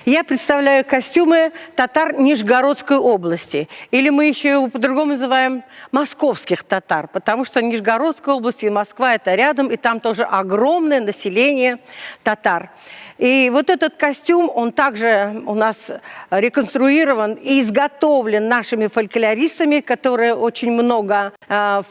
Я представляю костюмы татар Нижегородской области, или мы еще его по-другому называем московских татар, потому что Нижегородская область и Москва – это рядом, и там тоже огромное население татар. И вот этот костюм, он также у нас реконструирован и изготовлен нашими фольклористами, которые очень много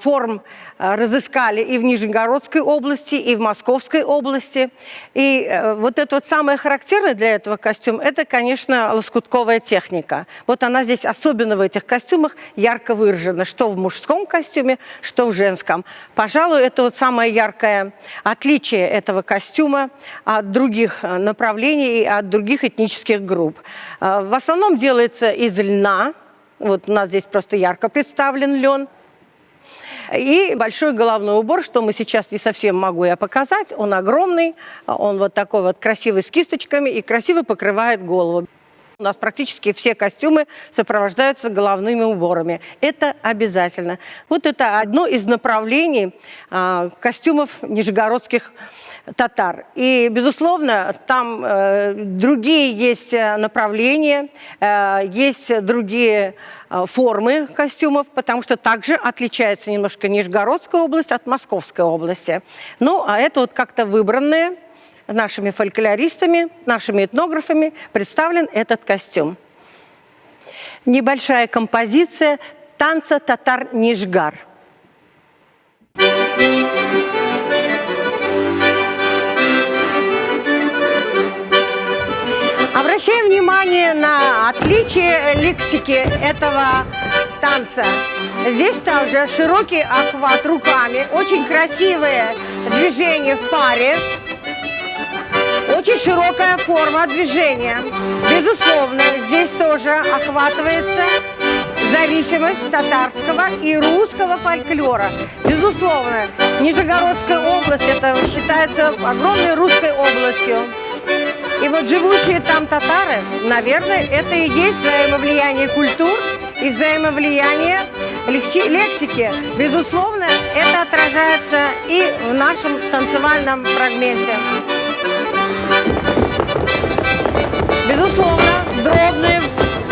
форм разыскали и в Нижегородской области, и в Московской области. И вот это вот самое характерное для этого костюма – это, конечно, лоскутковая техника. Вот она здесь, особенно в этих костюмах, ярко выражена, что в мужском костюме, что в женском. Пожалуй, это вот самое яркое отличие этого костюма от других направлений и от других этнических групп. В основном делается из льна. Вот у нас здесь просто ярко представлен лен. И большой головной убор, что мы сейчас не совсем могу я показать. Он огромный, он вот такой вот красивый с кисточками и красиво покрывает голову. У нас практически все костюмы сопровождаются головными уборами. Это обязательно. Вот это одно из направлений костюмов нижегородских татар. И, безусловно, там другие есть направления, есть другие формы костюмов, потому что также отличается немножко Нижегородская область от Московской области. Ну, а это вот как-то выбранное нашими фольклористами, нашими этнографами представлен этот костюм. Небольшая композиция танца татар-нижгар. Обращаем внимание на отличие лексики этого танца. Здесь также широкий охват руками, очень красивые движения в паре, очень широкая форма движения. Безусловно, здесь тоже охватывается зависимость татарского и русского фольклора. Безусловно, Нижегородская область это считается огромной русской областью. И вот живущие там татары, наверное, это и есть взаимовлияние культур и взаимовлияние лексики. Безусловно, это отражается и в нашем танцевальном фрагменте. Безусловно, дробные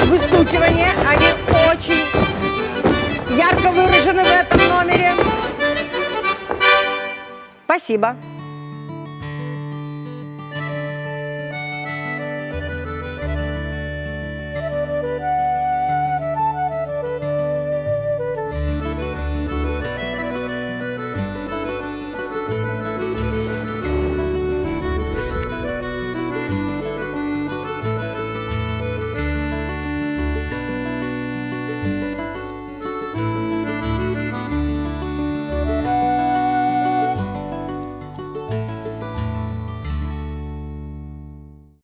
выстукивания, они очень ярко выражены в этом номере. Спасибо.